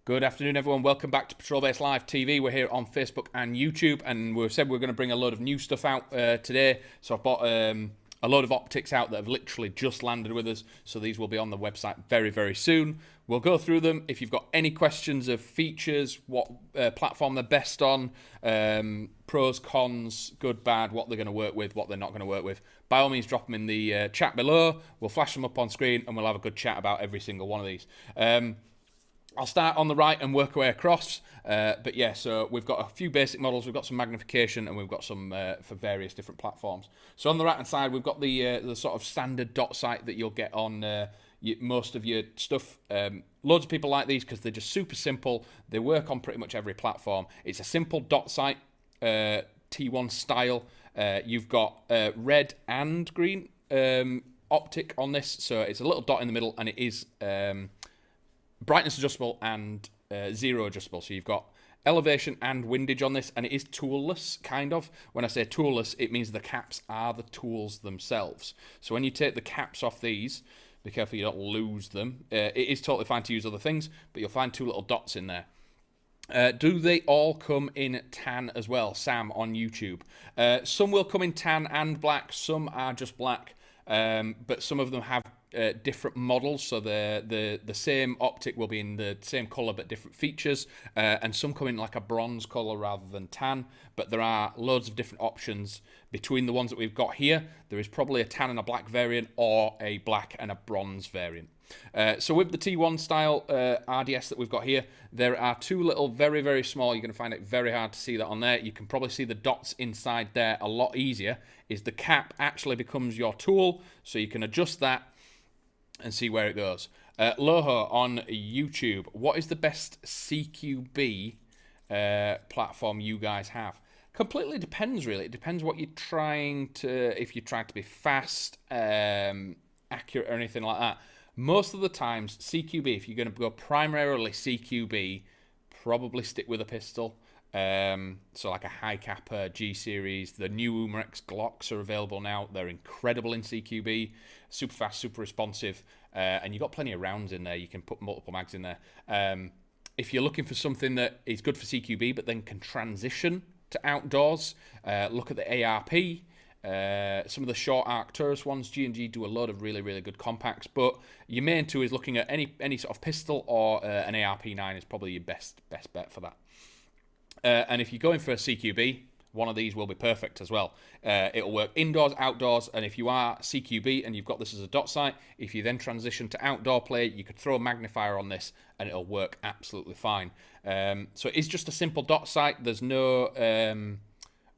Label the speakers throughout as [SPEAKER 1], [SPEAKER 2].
[SPEAKER 1] Good afternoon, everyone. Welcome back to Patrol Base Live TV. We're here on Facebook and YouTube, and we've said we're going to bring a load of new stuff out today. So I've bought a load of optics out that have literally just landed with us. So these will be on the website very, very soon. We'll go through them. If you've got any questions of features, what platform they're best on, pros, cons, good, bad, what they're going to work with, what they're not going to work with, by all means, drop them in the chat below. We'll flash them up on screen, and we'll have a good chat about every single one of these. I'll start on the right and work our way across, but yeah, so we've got a few basic models, we've got some magnification, and we've got some for various different platforms. So on the right hand side, we've got the sort of standard dot sight that you'll get on most of your stuff. Loads of people like these because they're just super simple. They work on pretty much every platform. It's a simple dot sight, T1 style. You've got red and green optic on this, so it's a little dot in the middle, and it is brightness adjustable and zero adjustable. So you've got elevation and windage on this, and it is toolless, kind of. When I say toolless, it means the caps are the tools themselves. So when you take the caps off these, be careful you don't lose them. It is totally fine to use other things, but you'll find two little dots in there. Do they all come in tan as well? Sam on YouTube. Some will come in tan and black. Some are just black, but some of them have different models, so the same optic will be in the same color but different features, and some come in like a bronze color rather than tan. But there are loads of different options between the ones that we've got here. There is probably a tan and a black variant, or a black and a bronze variant. So with the T1 style RDS that we've got here, there are two little very, very small, you're going to find it very hard to see that on there. You can probably see the dots inside there a lot easier. Is the cap actually becomes your tool, so you can adjust that and see where it goes. Loho on YouTube, what is the best CQB platform you guys have? Completely depends, really. It depends what you're trying to, if you're trying to be fast, accurate, or anything like that. Most of the times, CQB, if you're going to go primarily CQB, probably stick with a pistol. So like a high capper G series. The new Umarex Glocks are available now. They're incredible in CQB, super fast, super responsive, and you've got plenty of rounds in there. You can put multiple mags in there. If you're looking for something that is good for CQB but then can transition to outdoors, look at the ARP. Some of the short arc tourist ones, G&G do a lot of really, really good compacts, but your main two is looking at any sort of pistol, or an ARP9 is probably your best bet for that. And if you're going for a CQB, one of these will be perfect as well. It'll work indoors, outdoors, and if you are CQB and you've got this as a dot sight, if you then transition to outdoor play, you could throw a magnifier on this and it'll work absolutely fine. So it is just a simple dot sight. There's no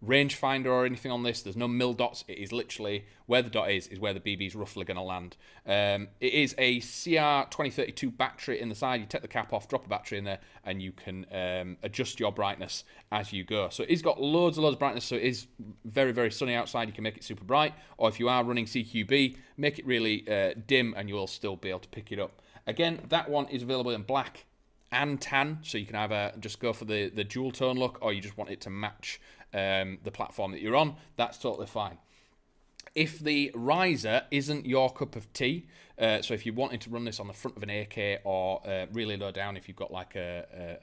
[SPEAKER 1] rangefinder or anything on this. There's no mil dots. It is literally where the dot is where the BB is roughly going to land. It is a CR2032 battery in the side. You take the cap off, drop a battery in there, and you can adjust your brightness as you go. So it's got loads and loads of brightness, so it is very, very sunny outside. You can make it super bright, or if you are running CQB, make it really dim and you will still be able to pick it up. Again, that one is available in black and tan, so you can either just go for the dual tone look, or you just want it to match the platform that you're on. That's totally fine. If the riser isn't your cup of tea, so if you wanted to run this on the front of an AK, or really low down, if you've got like a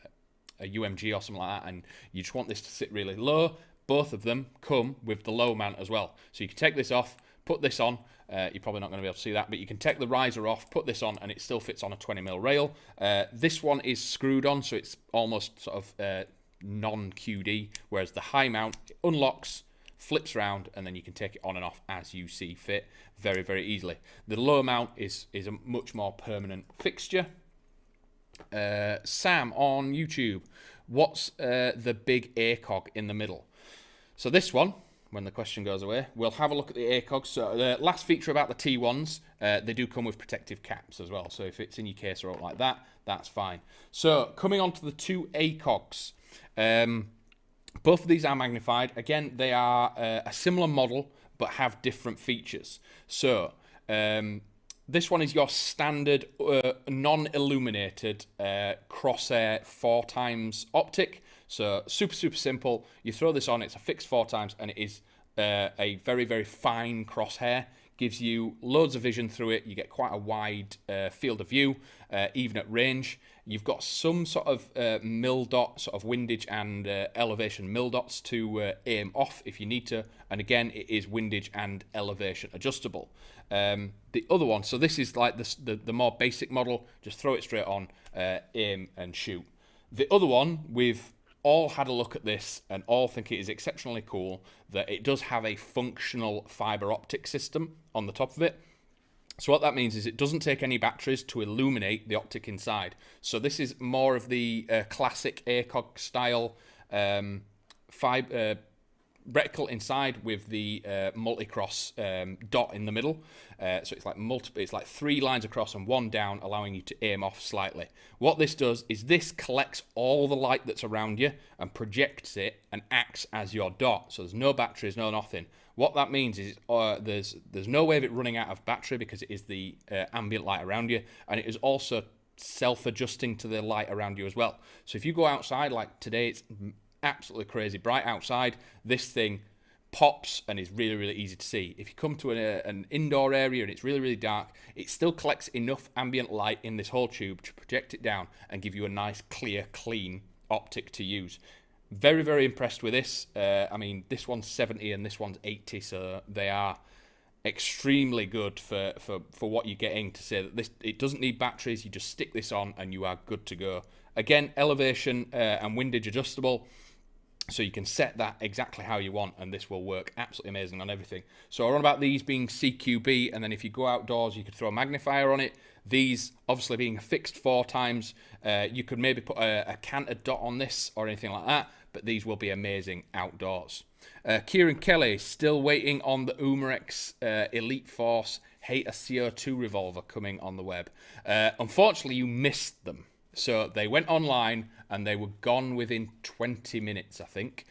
[SPEAKER 1] UMG or something like that, and you just want this to sit really low, both of them come with the low mount as well. So you can take this off, put this on. You're probably not going to be able to see that, but you can take the riser off, put this on, and it still fits on a 20mm rail. This one is screwed on, so it's almost sort of non-QD, whereas the high mount unlocks, flips around, and then you can take it on and off as you see fit very, very easily. The low mount is a much more permanent fixture. Sam on YouTube, what's the big ACOG in the middle? So this one, when the question goes away, we'll have a look at the ACOG. So the last feature about the T1s, they do come with protective caps as well. So if it's in your case or out like that, that's fine. So coming on to the two ACOGs. Both of these are magnified. Again, they are a similar model but have different features. So this one is your standard non-illuminated crosshair 4x optic. So super, super simple. You throw this on, it's a fixed 4x, and it is a very, very fine crosshair. Gives you loads of vision through it. You get quite a wide field of view, even at range. you've got some sort of mil dot, sort of windage and elevation mil dots to aim off if you need to. And again, it is windage and elevation adjustable. The other one, so this is like the more basic model, just throw it straight on, aim and shoot. The other one, we've all had a look at this and all think it is exceptionally cool that it does have a functional fiber optic system on the top of it. So what that means is it doesn't take any batteries to illuminate the optic inside. So this is more of the classic ACOG style reticle inside with the multi-cross dot in the middle. So it's like 3 lines across and 1 down, allowing you to aim off slightly. What this does is this collects all the light that's around you and projects it and acts as your dot. So there's no batteries, no nothing. What that means is there's no way of it running out of battery because it is the ambient light around you, and it is also self-adjusting to the light around you as well. So if you go outside, like today, it's absolutely crazy bright outside, this thing pops and is really, really easy to see. If you come to an indoor area and it's really, really dark, it still collects enough ambient light in this whole tube to project it down and give you a nice, clear, clean optic to use. Very, very impressed with this. I mean, this one's 70 and this one's 80, so they are extremely good for what you're getting, to say that it doesn't need batteries. You just stick this on and you are good to go. Again, elevation and windage adjustable, so you can set that exactly how you want, and this will work absolutely amazing on everything. So I run about these being CQB, and then if you go outdoors, you could throw a magnifier on it. These obviously being fixed 4 times, you could maybe put a canted dot on this or anything like that, but these will be amazing outdoors. Kieran Kelly, still waiting on the Umarex Elite Force Hater CO2 revolver coming on the web. Unfortunately, you missed them. So they went online and they were gone within 20 minutes, I think.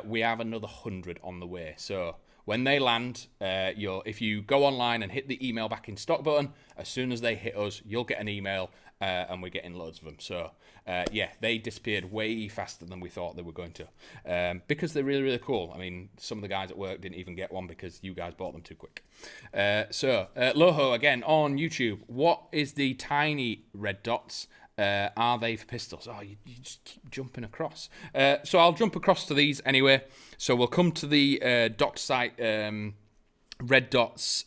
[SPEAKER 1] We have another 100 on the way. So when they land, if you go online and hit the email back in stock button, as soon as they hit us, you'll get an email, and we're getting loads of them. So yeah, they disappeared way faster than we thought they were going to, because they're really, really cool. I mean, some of the guys at work didn't even get one because you guys bought them too quick. Loho, again, on YouTube, what is the tiny red dots? Are they for pistols? Oh, you just keep jumping across. So I'll jump across to these anyway. So we'll come to the docked sight red dots.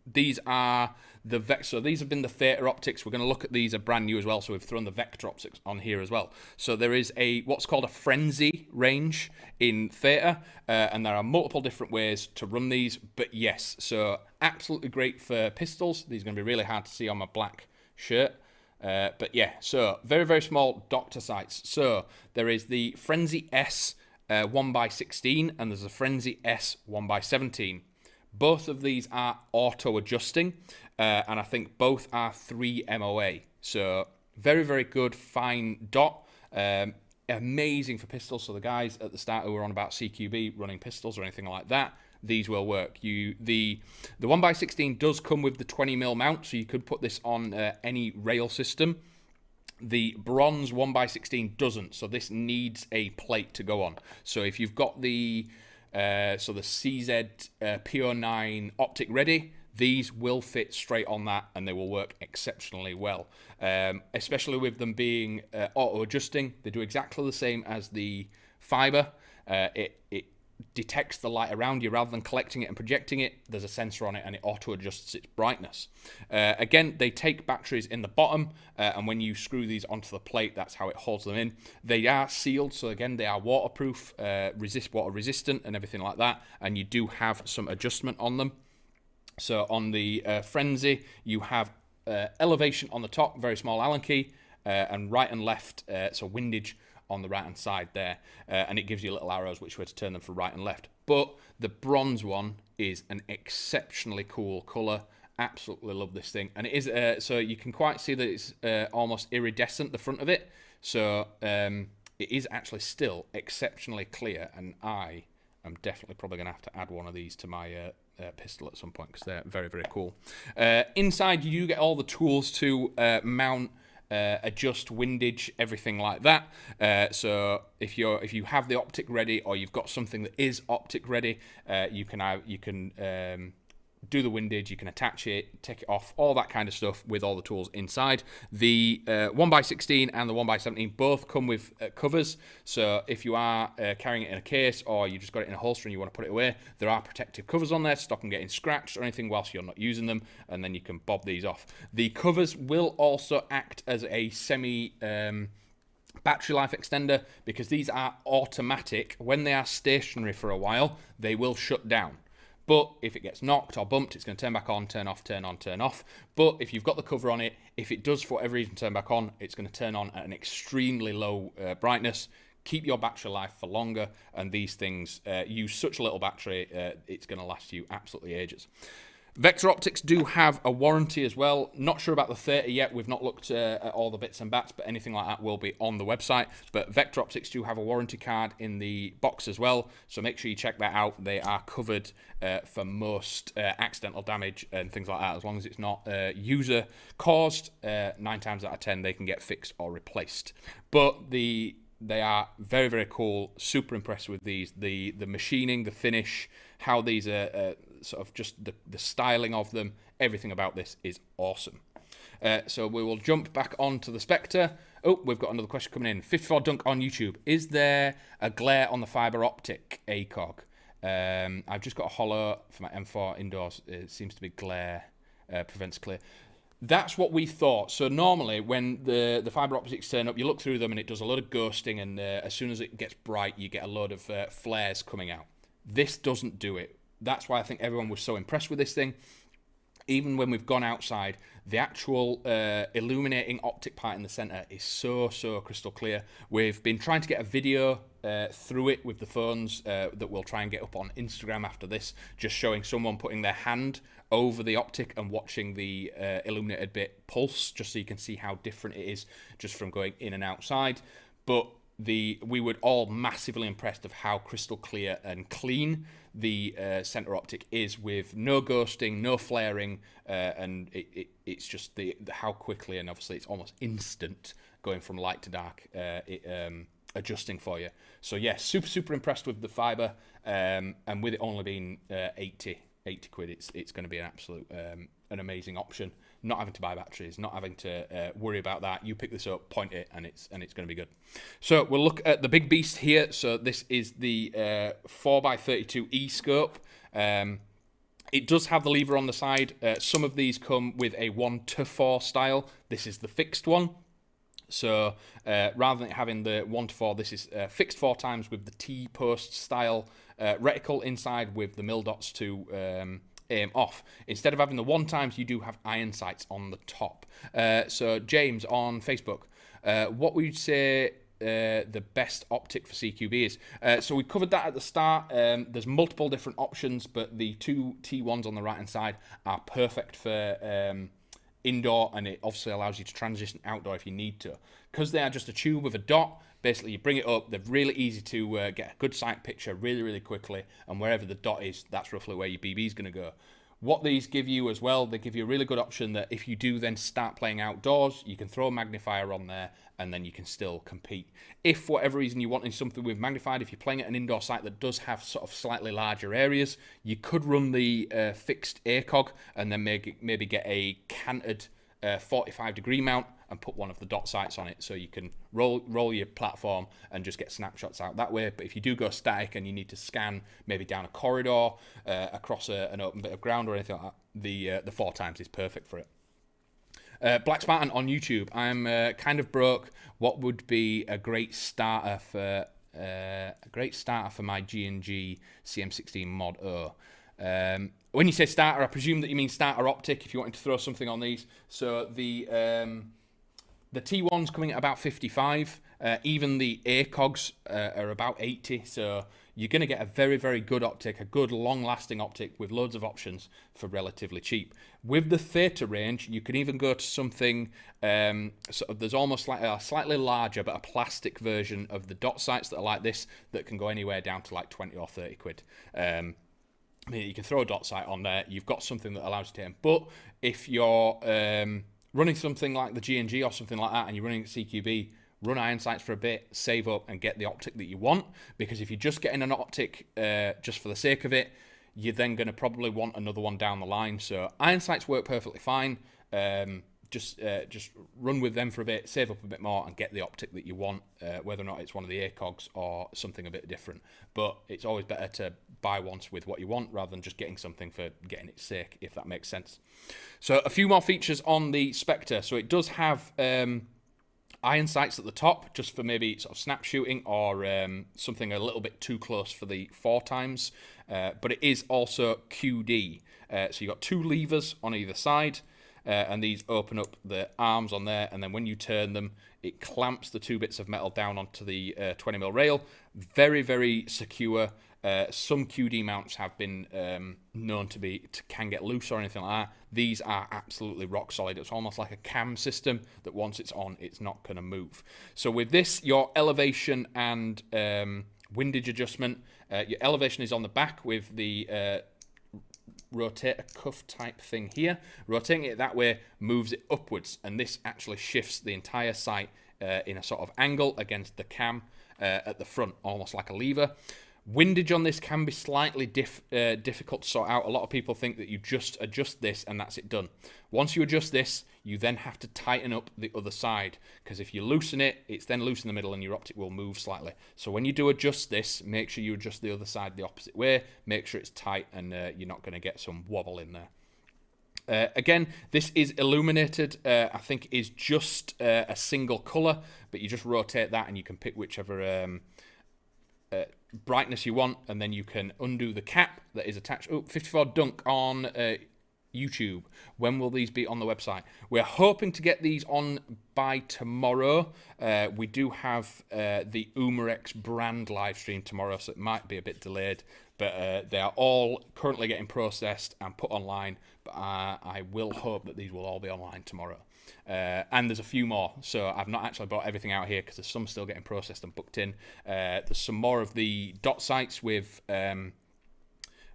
[SPEAKER 1] These are the so these have been the Theta optics. We're going to look at these are brand new as well. So we've thrown the Vector optics on here as well. So there is what's called a frenzy range in Theta, and there are multiple different ways to run these. But yes, so absolutely great for pistols. These are going to be really hard to see on my black shirt. But yeah, so very, very small doctor sights. So there is the Frenzy S 1x16 and there's a Frenzy S 1x17. Both of these are auto adjusting, and I think both are 3 MOA. So very, very good, fine dot. Amazing for pistols. So the guys at the start who were on about CQB running pistols or anything like that, these will work. The 1x16 does come with the 20mm mount, so you could put this on any rail system. The bronze 1x16 doesn't, so this needs a plate to go on. So if you've got the CZ PO9 optic ready, these will fit straight on that and they will work exceptionally well. Especially with them being auto adjusting, they do exactly the same as the fiber. It detects the light around you rather than collecting it and projecting it. There's a sensor on it and it auto adjusts its brightness. Again, they take batteries in the bottom, and when you screw these onto the plate, that's how it holds them in. They are sealed, so again, they are waterproof, water resistant and everything like that, and you do have some adjustment on them. So on the Frenzy, you have elevation on the top, very small Allen key, and right and left, so windage on the right hand side there, and it gives you little arrows which way to turn them for right and left. But the bronze one is an exceptionally cool colour. Absolutely love this thing, and it is so you can quite see that it's almost iridescent, the front of it. So it is actually still exceptionally clear, and I am definitely probably going to have to add one of these to my pistol at some point because they're very, very cool. Inside, you do get all the tools to mount, adjust windage, everything like that. So if you have the optic ready, or you've got something that is optic ready, you can do the windage, you can attach it, take it off, all that kind of stuff with all the tools inside. The 1x16 and the 1x17 both come with covers, so if you are carrying it in a case or you just got it in a holster and you want to put it away, there are protective covers on there to stop them getting scratched or anything whilst you're not using them, and then you can bob these off. The covers will also act as a battery life extender, because these are automatic. When they are stationary for a while, they will shut down. But if it gets knocked or bumped, it's going to turn back on, turn off, turn on, turn off. But if you've got the cover on it, if it does for whatever reason turn back on, it's going to turn on at an extremely low brightness, keep your battery life for longer, and these things use such a little battery, it's going to last you absolutely ages. Vector Optics do have a warranty as well. Not sure about the Theta yet. We've not looked at all the bits and bats, but anything like that will be on the website. But Vector Optics do have a warranty card in the box as well, so make sure you check that out. They are covered for most accidental damage and things like that. As long as it's not user-caused, 9 times out of 10 they can get fixed or replaced. But they are very, very cool. Super impressed with these. The machining, the finish, how these are sort of just the styling of them. Everything about this is awesome. So we will jump back onto the Spectre. Oh, we've got another question coming in. 54 Dunk on YouTube. Is there a glare on the fiber optic ACOG? I've just got a hollow for my M4 indoors. It seems to be glare, prevents clear. That's what we thought. So normally when the fiber optics turn up, you look through them and it does a lot of ghosting, and as soon as it gets bright, you get a load of flares coming out. This doesn't do it. That's why I think everyone was so impressed with this thing. Even when we've gone outside, the actual illuminating optic part in the center is so crystal clear. We've been trying to get a video through it with the phones that we'll try and get up on Instagram after this, just showing someone putting their hand over the optic and watching the illuminated bit pulse, just so you can see how different it is just from going in and outside. But we were all massively impressed of how crystal clear and clean the center optic is, with no ghosting, no flaring, and it's just how quickly, and obviously it's almost instant going from light to dark, adjusting for you. So yeah, super impressed with the fiber, and with it only being 80 quid, it's going to be an absolute an amazing option. Not having to buy batteries, not having to worry about that. You pick this up, point it, and it's going to be good. So we'll look at the big beast here. So this is the 4x32E scope. It does have the lever on the side. Some of these come with a 1:4 style. This is the fixed one. So rather than having the 1:4, this is fixed 4 times with the T-post style reticle inside with the mil dots to aim off. Instead of having the 1 times, you do have iron sights on the top. So James on Facebook, what would you say the best optic for CQB is? So we covered that at the start. There's multiple different options, but the 2 T1s on the right hand side are perfect for indoor, and it obviously allows you to transition outdoor if you need to. Because they are just a tube with a dot, basically you bring it up, they're really easy to get a good sight picture really quickly, and wherever the dot is, that's roughly where your BB is going to go. What these give you as well, they give you a really good option that if you do then start playing outdoors, you can throw a magnifier on there and then you can still compete. If for whatever reason you're wanting something with magnified, if you're playing at an indoor site that does have sort of slightly larger areas, you could run the fixed ACOG and then maybe get a canted 45-degree mount and put one of the dot sights on it, so you can roll your platform and just get snapshots out that way. But if you do go static and you need to scan maybe down a corridor, across an open bit of ground or anything like that, the 4 times is perfect for it. Black Spartan on YouTube, I'm kind of broke. What would be a great starter for my G&G CM16 Mod O? When you say starter, I presume that you mean starter optic if you wanted to throw something on these. So the T1's coming at about 55. Even the ACOGs are about 80. So you're going to get a very good optic, a good long-lasting optic with loads of options for relatively cheap. With the Theta range, you can even go to something, there's almost like a slightly larger but a plastic version of the dot sights that are like this that can go anywhere down to like 20 or 30 quid. I mean, you can throw a dot sight on there. You've got something that allows you to aim. But if you're running something like the G&G or something like that and you're running CQB, run iron sights for a bit, save up and get the optic that you want. Because if you're just getting an optic just for the sake of it, you're then going to probably want another one down the line. So iron sights work perfectly fine. Just run with them for a bit, save up a bit more, and get the optic that you want, whether or not it's one of the ACOGs or something a bit different. But it's always better to buy once with what you want rather than just getting something for getting its sake, if that makes sense. So a few more features on the Spectre. So it does have iron sights at the top, just for maybe sort of snap shooting or something a little bit too close for the 4x. But it is also QD. So you've got 2 levers on either side. And these open up the arms on there, and then when you turn them, it clamps the 2 bits of metal down onto the 20mm rail. Very, very secure. Some QD mounts have been known to can get loose or anything like that. These are absolutely rock solid. It's almost like a cam system that once it's on, it's not going to move. So with this, your elevation and windage adjustment, your elevation is on the back with the rotator cuff type thing here. Rotating it that way moves it upwards, and this actually shifts the entire sight in a sort of angle against the cam at the front, almost like a lever. Windage on this can be slightly difficult to sort out. A lot of people think that you just adjust this and that's it done. Once you adjust this, you then have to tighten up the other side, because if you loosen it, it's then loose in the middle and your optic will move slightly. So when you do adjust this, make sure you adjust the other side the opposite way. Make sure it's tight and you're not going to get some wobble in there. Again, this is illuminated. I think is just a single colour, but you just rotate that and you can pick whichever brightness you want, and then you can undo the cap that is attached. 54 dunk on YouTube. When will these be on the website? We're hoping to get these on by tomorrow. We do have the Umarex brand live stream tomorrow, so it might be a bit delayed, but they are all currently getting processed and put online, but I will hope that these will all be online tomorrow. And there's a few more, so I've not actually brought everything out here because there's some still getting processed and booked in. There's some more of the dot sights with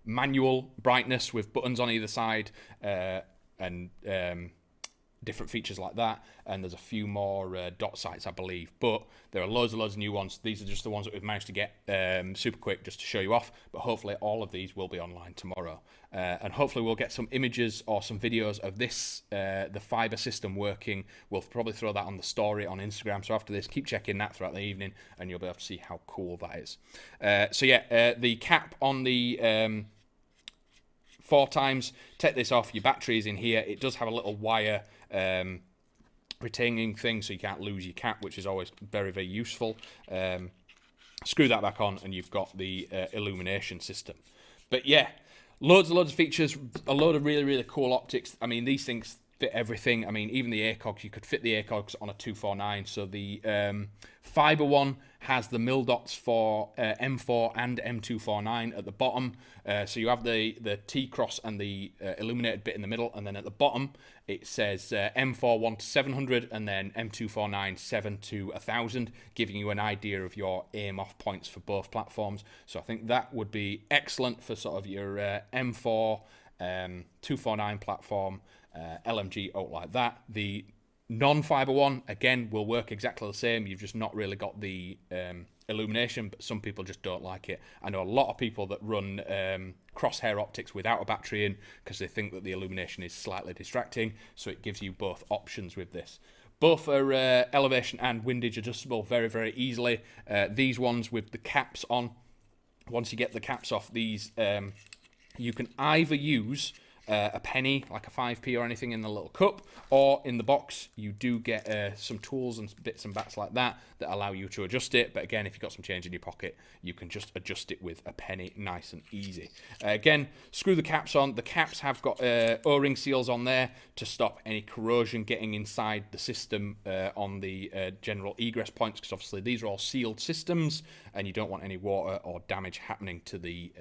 [SPEAKER 1] manual brightness with buttons on either side and different features like that, and there's a few more dot sights, I believe, but there are loads and loads of new ones. These are just the ones that we've managed to get super quick just to show you off, but hopefully all of these will be online tomorrow, and hopefully we'll get some images or some videos of this, the fiber system working. We'll probably throw that on the story on Instagram, so after this, keep checking that throughout the evening and you'll be able to see how cool that is. So yeah, the cap on the 4x, take this off, your battery is in here. It does have a little wire retaining thing so you can't lose your cap, which is always very, very useful. Screw that back on and you've got the illumination system. But yeah, loads and loads of features, a load of really, really cool optics. I mean, these things fit everything. I mean, even the ACOGs, you could fit the ACOGs on a 249. So the fiber one has the mil dots for M4 and M249 at the bottom. So you have the T-cross and the illuminated bit in the middle, and then at the bottom it says M4 1 to 700 and then M249 7 to 1000, giving you an idea of your aim off points for both platforms. So I think that would be excellent for sort of your M4 249 platform, LMG out like that. The non-fiber one, again, will work exactly the same. You've just not really got the illumination, but some people just don't like it. I know a lot of people that run crosshair optics without a battery in because they think that the illumination is slightly distracting, so it gives you both options with this. Both are elevation and windage adjustable very, very easily. These ones with the caps on, once you get the caps off, these you can either use a penny, like a 5p or anything in the little cup, or in the box you do get some tools and bits and bats like that allow you to adjust it. But again, if you've got some change in your pocket, you can just adjust it with a penny, nice and easy. Again, screw the caps on. The caps have got O-ring seals on there to stop any corrosion getting inside the system on the general egress points, because obviously these are all sealed systems and you don't want any water or damage happening to the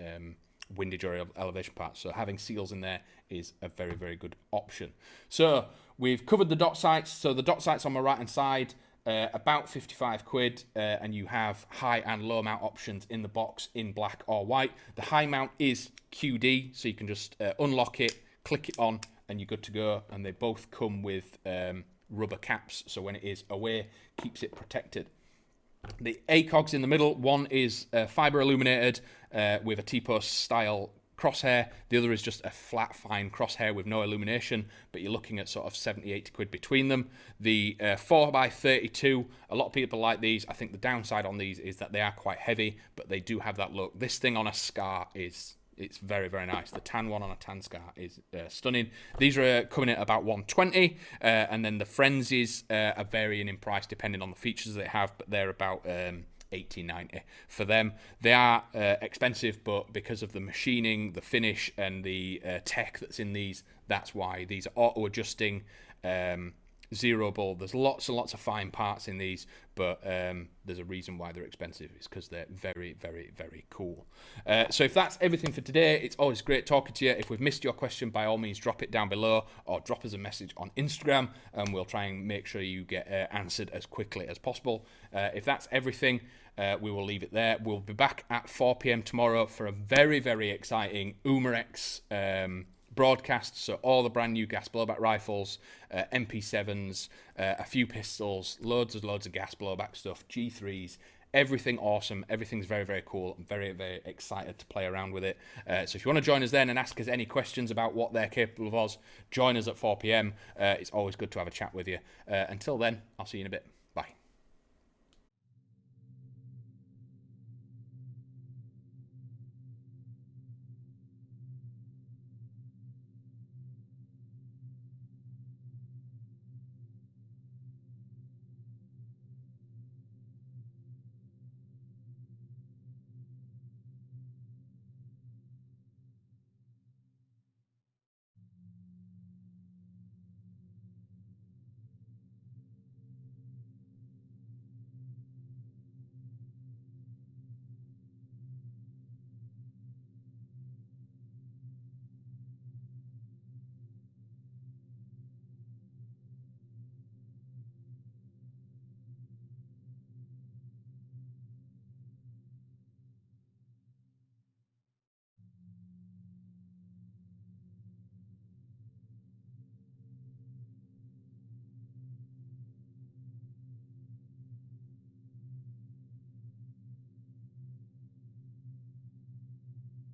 [SPEAKER 1] windage or elevation parts. So having seals in there is a very, very good option. So we've covered the dot sights. So the dot sights on my right hand side, about 55 quid, and you have high and low mount options in the box in black or white. The high mount is QD, so you can just unlock it, click it on, and you're good to go. And they both come with rubber caps, so when it is away, keeps it protected. The ACOGs in the middle, one is fiber illuminated with a T-post style
[SPEAKER 2] crosshair. The other is just a flat, fine crosshair with no illumination, but you're looking at sort of 70, 80 quid between them. The 4x32, a lot of people like these. I think the downside on these is that they are quite heavy, but they do have that look. This thing on a scar it's very, very nice. The tan one on a tan scar is stunning. These are coming at about 120, and then the Frenzies are varying in price depending on the features they have, but they're about 80, 90 for them. They are expensive, but because of the machining, the finish, and the tech that's in these, that's why these are auto-adjusting, zero ball. There's lots and lots of fine parts in these, but there's a reason why they're expensive. It's because they're very, very, very cool. So if that's everything for today, it's always great talking to you. If we've missed your question, by all means, drop it down below or drop us a message on Instagram, and we'll try and make sure you get answered as quickly as possible. If that's everything, we will leave it there. We'll be back at 4 p.m. tomorrow for a very, very exciting Umarex broadcast. So all the brand new gas blowback rifles, MP7s, a few pistols, loads of gas blowback stuff, G3s, everything awesome. Everything's very, very cool. I'm very, very excited to play around with it. So if you want to join us then and ask us any questions about what they're capable of, join us at 4 p.m. It's always good to have a chat with you. Until then, I'll see you in a bit.